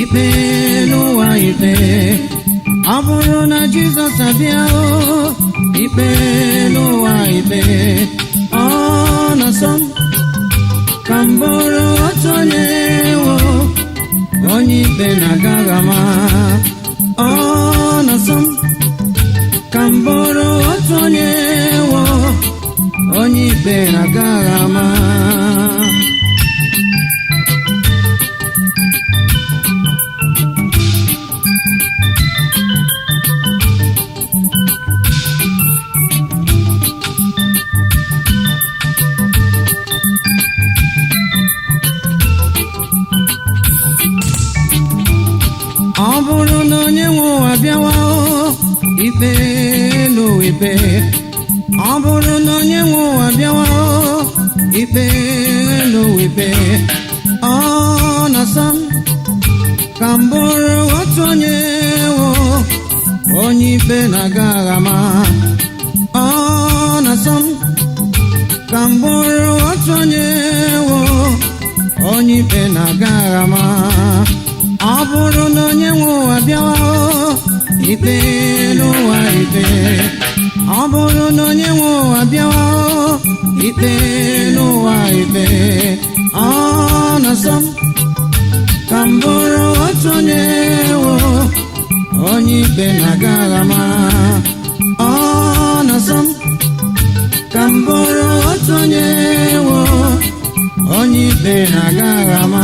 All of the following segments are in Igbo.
ikpe n'ụwa ikpe. Ọ bụrụ na Jizọs abịa ikpe n'ụwa ikpe. Ọ na-asọ m ka m bụrụ otu onye onye ikpe na-agaghị ama. Ọ na-asọ m ka m bụrụ otu onye ikpe na-agaghị ama. Ọ bụrụ na onye nwe ụwa bịawa ikpe n'ụwa ikpe. Ọ bụrụ na onye nwe ụwa bịawa ikpe n'ụwa ikpe. Ọ na-asọ m ka m bụrụ otu onye ikpe na-agaghị ama. Ọ na-asọ m ka m bụrụ otu onye ikpe na-agaghị ama. Ọ bụrụ na onye nwe ụwa bịawa ikpe n'ụwa ikpe. Ọ bụrụ na onye nwe ụwa bịawa ikpe n'ụwa ikpe. Ọ na-asọ m ka m bụrụ otu onye ikpe na-agaghị ama. Ọ na-asọ m ka m bụrụ otu onye ikpe na-agaghị ama.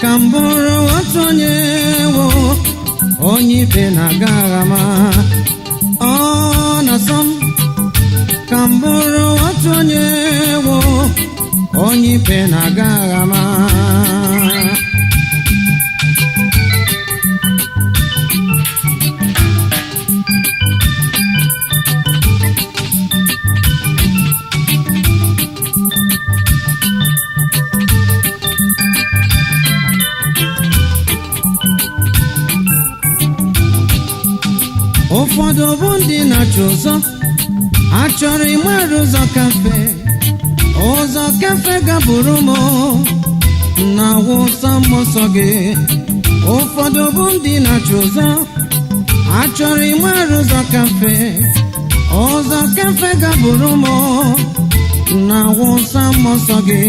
Ka m bụrụ otu onye ikpe na-agaghị ama. Ọ na-asọ m ka m bụrụ otu onye ikpe na-agaghị ama. Ụfọdụ bụ ndị na-achọ ụzọ, achọrọ ịmara ụzọ kafe. Ụzọ kafe gaburu m na wụsa mmụsọ gị. Ụfọdụ bụ ndị na-achọ ụzọ, achọrọ ịmara ụzọ kafe. Ụzọ kafe gaburu m na wụsa mmụsọ gị.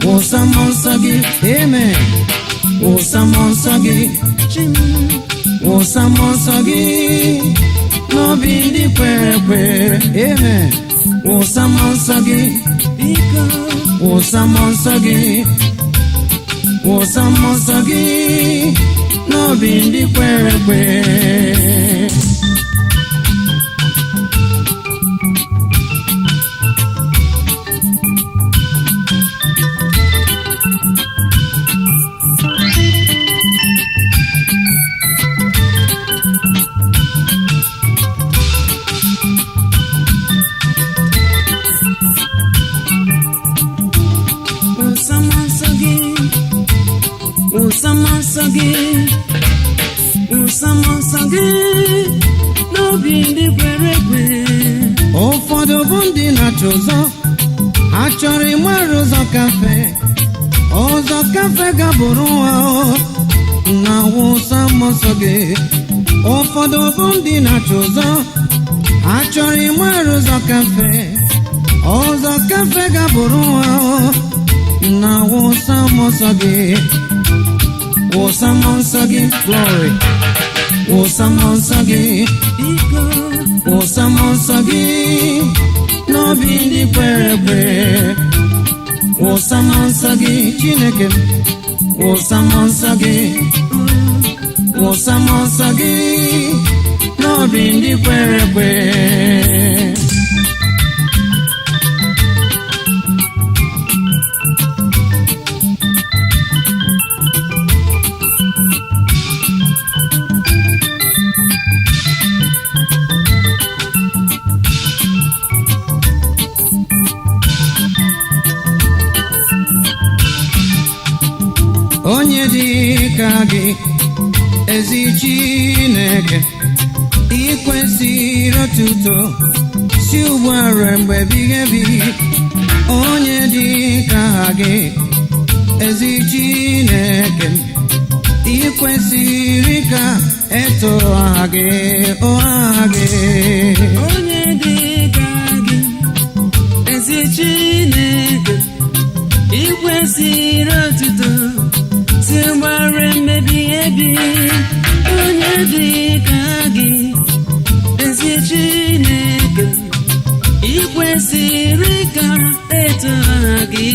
Wụsa mmụsọ gị, amen. Wụsa mmụsọ gị, wụsa mmụsọ gị n'obi ndị kwere ekwe, amen. Wụsa mmụsọ gị, wụsa mmụsọ gị, wụsa mmụsọ gị n'obi ndị kwere ekwe. Ụfọdụ bụ ndị na-achọ ụzọ, achọrọ ịmara ụzọ kafe. Ụzọ kafe gaburu nwa na wụsa mmụsọ gị. Ụfọdụ bụ ndị na-achọ ụzọ, achọrọ ịmara ụzọ kafe. Ụzọ kafe gaburu nwa na wụsa mmụsọ gị. Wụsa mmụsọ gị, glory. Wụsa mmụsọ gị, wụsa mmụsọ gị n'obi ndị kwere ekwe. Wụsa mmụsọ gị, Chineke m. Wụsa mmụsọ gị, wụsa mmụsọ gị n'obi ndị kwere ekwe. onye dị ka gị ezi Chineke ị kwesịrị otuto si ugbu a ruo mgbe ebighị ebi onye dị ka gị ezi Chineke ị kwesịrị ka eto aha gị aha gị onye dị ka gị ezi Chineke ị kwesịrị otuto si gbara mmebi ebi onye dị ka gị ezi Chineke ị kwesịrị ka eto aha gị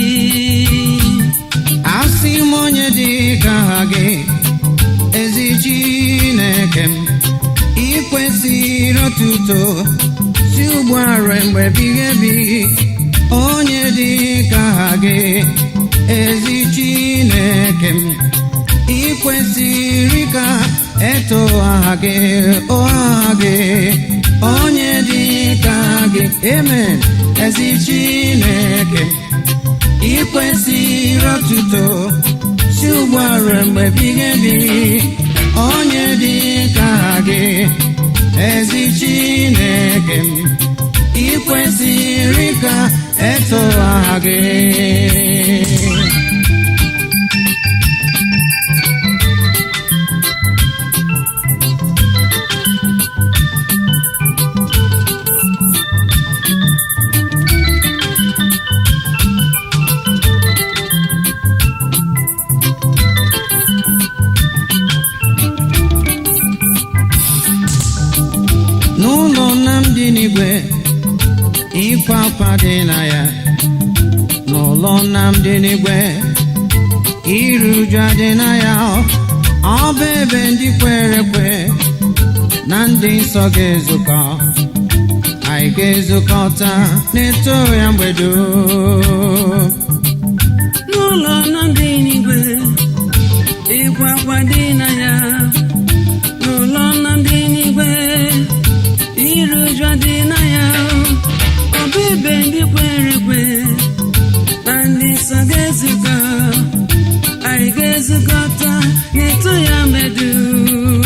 asị m onye dị ka gị ezi Chineke ị kwesịrị otuto si ugbu a ruo mgbe ebighị ebi onye dị ka gị ezi Chineke ị kwesịrị ka eto aha gị aha gị onye dị ka gị amen ezi Chineke ị kwesịrị otuto si ugbu a ruo mgbe ebighị ebi onye dị ka gị ezi Chineke ị kwesịrị ka eto aha gị n'ụlọ nna m dị n'igwe ịkwa akwa dị na ya n'ụlọ nna m dị n'igwe iru uju adị na ya ọ bụ ebe ndị kwere ekwe na ndị nsọ ga-ezukọ anyị ga-ezukọta na-eto ya mgbe dum n'ụlọ nna dị n'igwe ịkwa akwa dị na ya n'ụlọ nna dị n'igwe iru uju dị na ya ọ bụ ebe ndị kwere ekwe na ndị nsọ ga-ezukọ anyị ga-ezukọta n'eto ya mgbe dum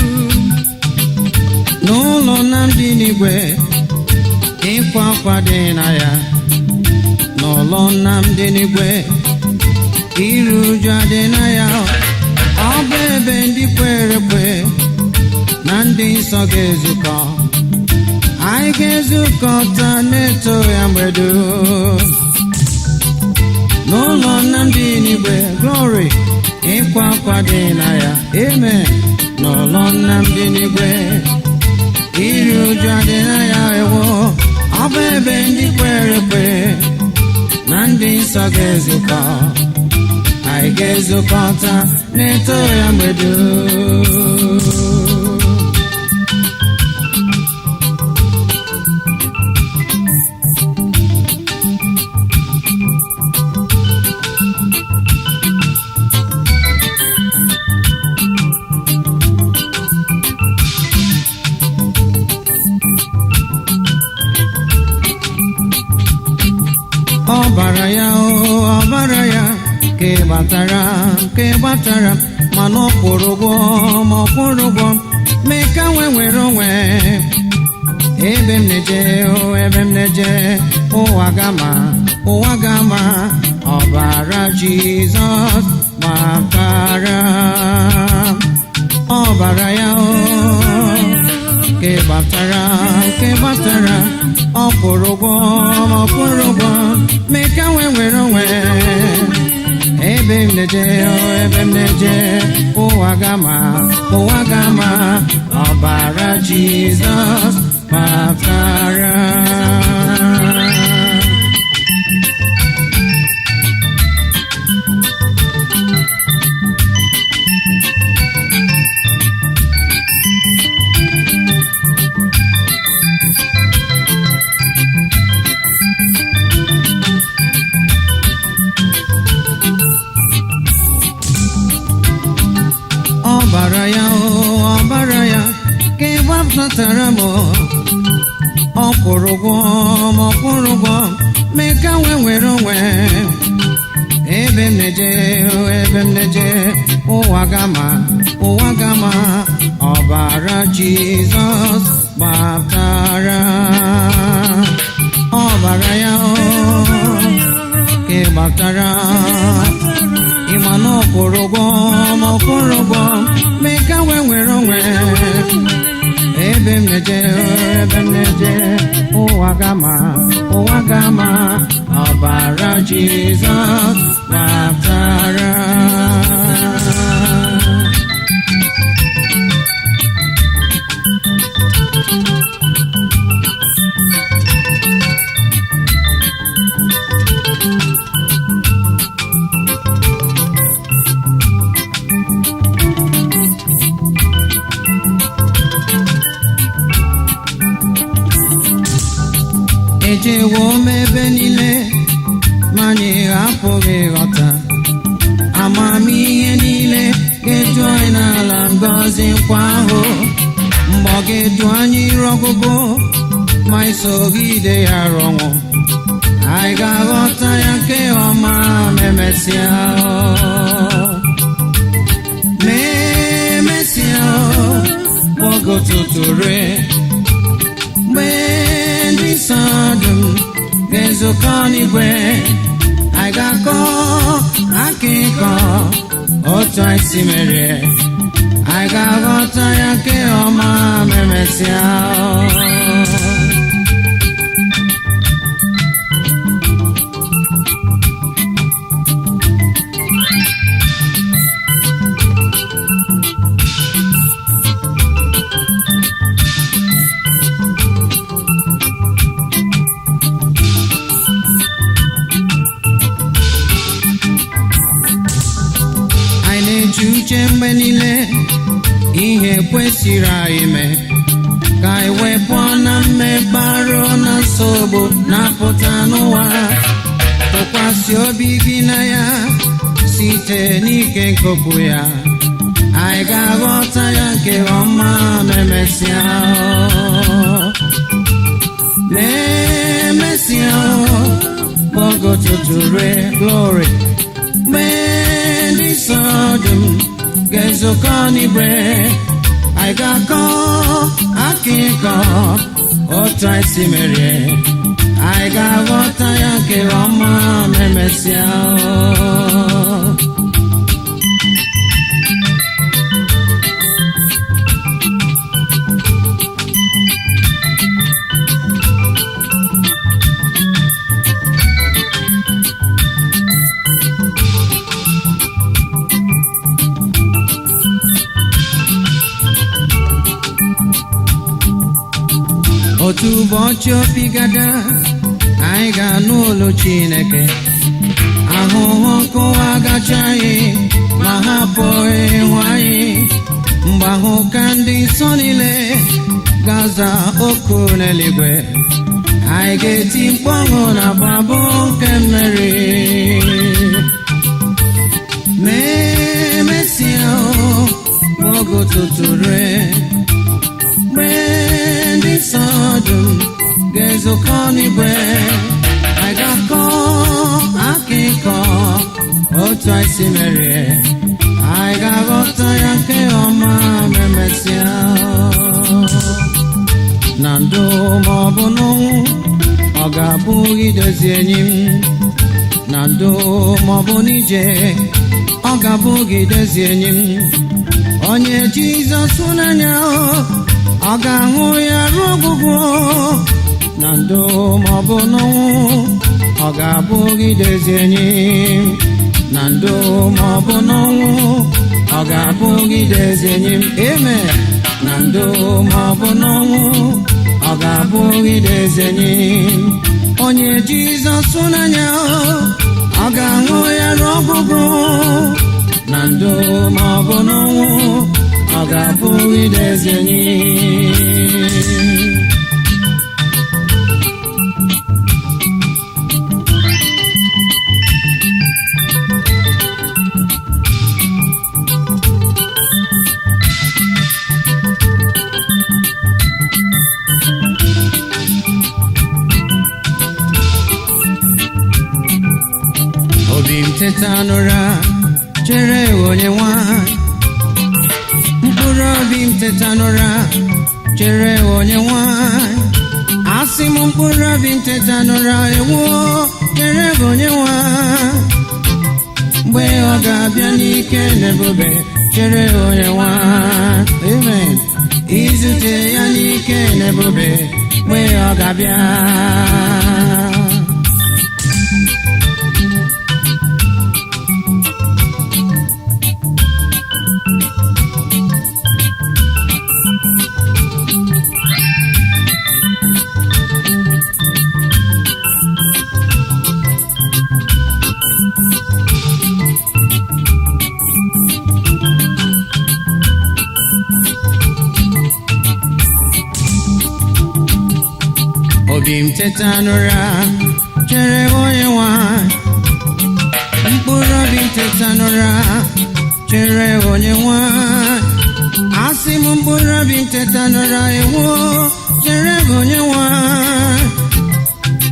n'ụlọ nna m dị n'igwe ịkwa akwa dị na ya n'ụlọ nna m dị n'igwe iru uju adị na ya ọ bụ ebe ndị kwere ekwe na ndị nsọ ga-ezukọ anyị ga-ezukọta na-eto ya mgbe dum n'ụlọ nna m dị n'igwe glory ịkwa akwa dị na ya amen n'ụlọ nna m dị n'igwe iru uju adị na ya ewo ọ bụ ebe ndị kwere ekwe na ndị nsọ ga-ezukọ anyị ga-ezukọta na-eto ya mgbe dum ọbara ya ọbara ya ke gbatara mana ọ kwụrụ ụgwọ mee ka nwere onwe ebe m na-eje ụwa gama ọbara Jizọs gbatara ọbara ya ke gbatara ọ kwụrụ ụgwọ mee ka nwere onwe ebe m na-eje ụwa gama ọbara Jizọs gbatara ọbara ya ka ịgbapụtara m ọ kwụrụ ụgwọ mee ka nwere onwe ebe m na-eje ụwa gama ọbara Jizọs gbaptara ọbara ya ka ị gbaptara ịma na ọkwụrụ ụgwọ mee ka wee nwere onwe ebe m na-eje ụwa gama ọbara Jizọs gbaptara ejewo m ebe niile ma anyị apụghị ịghọta amamihe niile ga-eju anyị n'ala ngọzi nkwa ahụ mgbe ọ ga-edu anyị iru ọgụgụ ma isogide ya ruo ọnwụ anyị ga-aghọta ya nke ọma ma emesịa oge ụtụtụ rue mgbe ndị nsọ dum ga-ezukọ n'igwe anyị ga-akọ akụkọ otu anyị si mere anyị ga-aghọta ya nke ọma ma emesịa uche mgbe niile ihe kwesịrị anyị mee ka anyị wepụ na mmekparụ na nsogbu na-apụta n'ụwa tụkwasị obi gị na ya site n'ike nke okwu ya anyị ga-aghọta ya nke ọma ma emesịa oge ụtụtụ rue glory mgbe ndị nsọ dum ga-ezukọ n'igwe anyị ga-akọ akụkọ otu anyị si merie anyị ga-aghọta ya nke ọma ma emesịa otu ụbọchị obi gada anyị ga-anụ olu Chineke ahụhụ nkụwa gachaghị ma hapụghị ịhụ anyị mgbe ahụ ka ndị nsọ niile ga-aza oku n'eluigwe anyị ga-eti mkpu ọṅụ na abụ nke mmeri ma emesịa oge ụtụtụ rue mgbe ndị nsọ dum ga-ezukọ n'igwe anyị ga-akọ akụkọ otu anyị si merie anyị ga-aghọta ya nke ọma ma emesịa na ndụ ma ọ bụ n'ọnwụ ọ ga-abụghị idozi enyi m na ndụ ma ọ bụ n'ije ọ ga-abụghị idozi enyi m onye Jizọs n'anya ọ ga-ahụ ya ruo ọgwụgwụ na ndụ ma ọ bụ n'ọnwụ ọ ga-abụgidezi enyi na ndụ ma ọ bụ n'ọnwụ ọ ga-abụgidezi enyi m eme na ndụ ma ọ bụ n'ọnwụ ọ ga-abụgidezi enyi onye Jizọs n'anya ọ ga-ahụ ya ruo ọgwụgwụ na ndụ ma ọ bụ n'ọnwụ ọ ga-abụgidezi enyi obi m teta n'ụra chere onye nwanyị. Mkpụrụ obi m teta n'ụra, chere onye nwanyị. Asị m mkpụrụ obi m teta n'ụra, ewo, chere onye nwanyị. Mgbe ọ ga-abịa n'ike n'ebube, chere onye nwanyị. Amen. Izute ya n'ike n'ebube, mgbe ọ ga-abịa. Obi m teta n'ụra, chere onye nwanyị. Mkpụrụ obi m teta n'ụra, chere onye nwanyị. Asị m mkpụrụ obi m teta n'ụra, ewo, chere onye nwanyị.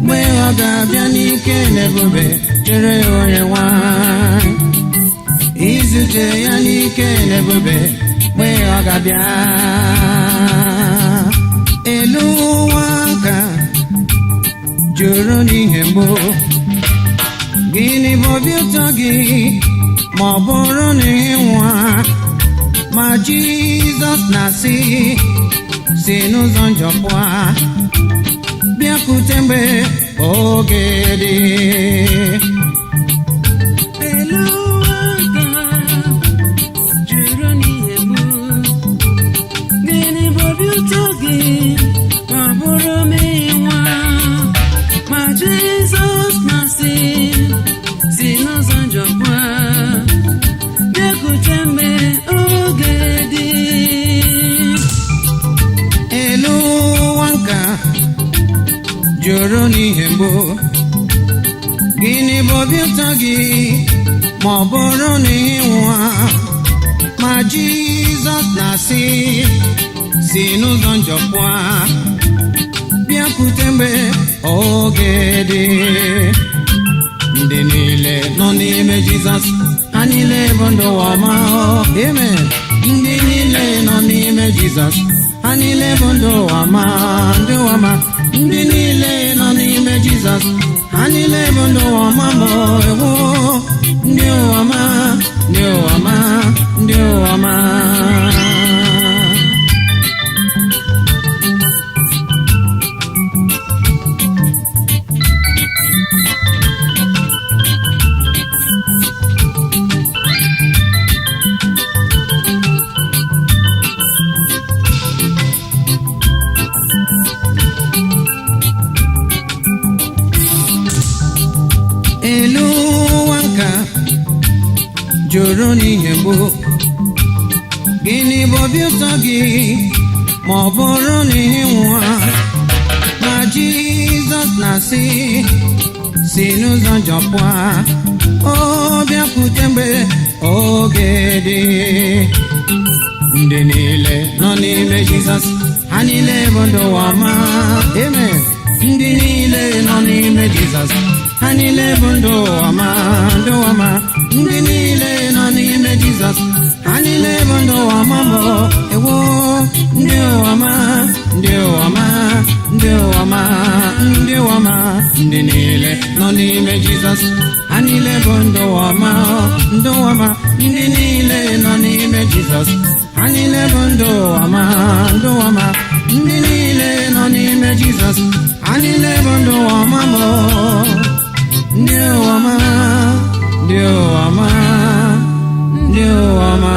Mgbe ọ ga-abịa n'ike n'ebube, chere onye nwanyị. Izute ya n'ike n'ebube, mgbe ọ ga-abịa. Elu ụwa nka juru n'ihe mgbu, gịnị bụ obi ụtọ gị ma ọ bụrụ na ị nwa? Ma Jizọs na-asị, si n'ụzọ njọ pụọ, bịakwute mgbe oge dị. Elu ụwa nka juru n'ihe mgbu, gịnị bụ obi ụtọ gị ma ọ bụrụ na ị nwa? Ma Jizọs na-asị, si n'ụzọ njọ pụọ, bịakwute mgbe oge dị. Elu ụwa nka juru n'ihe mgbu, gịnị bụ obi ụtọ gị ma ọ bụrụ na ị nwa? Ma Jizọs na-asị, si n'ụzọ njọ pụọ, bịakwute mgbe oge dị. Ndị niile nọ n'ime Jizọs, ha niile bụ ndụ ọma. Amen. Ndị niile nọ n'ime Jizọs, ha niile bụ ndụ ọma, ndụ ọma. Ndị niile nọ n'ime Jizọs, ha niile bụ ndụ ọma ma ewo, ndị ọma, ndị ọma, ndị ọma. Elu ụwa nka juru n'ihe mgbu, gịnị bụ obi ụtọ gị ma ọ bụrụ na ị nwa? Ma Jizọs na-asị, si n'ụzọ njọ pụọ, o bịakwute mgbe oge dị. Ndị niile nọ n'ime Jizọs, ha niile bụ ndụ ọma. Amen. Ndị niile nọ n'ime Jizọs, ha niile bụ ndụ ọma, ndụ ọma. Ndị niile nọ n'ime Jizọs, ha niile bụ ndụ ọma ma ewo, ndị ọma, ndị ọma, ndị ọma, ndị ọma. Ndị niile nọ n'ime Jizọs, ha niile bụ ndụ ọma, ndụ ọma. Ndị niile nọ n'ime Jizọs, ha niile bụ ndụ ọma, ndụ ọma. Ndị niile nọ n'ime Jizọs, ha niile bụ ndụ ọma ma ndị ọma, ndị ọma, ndị ọma.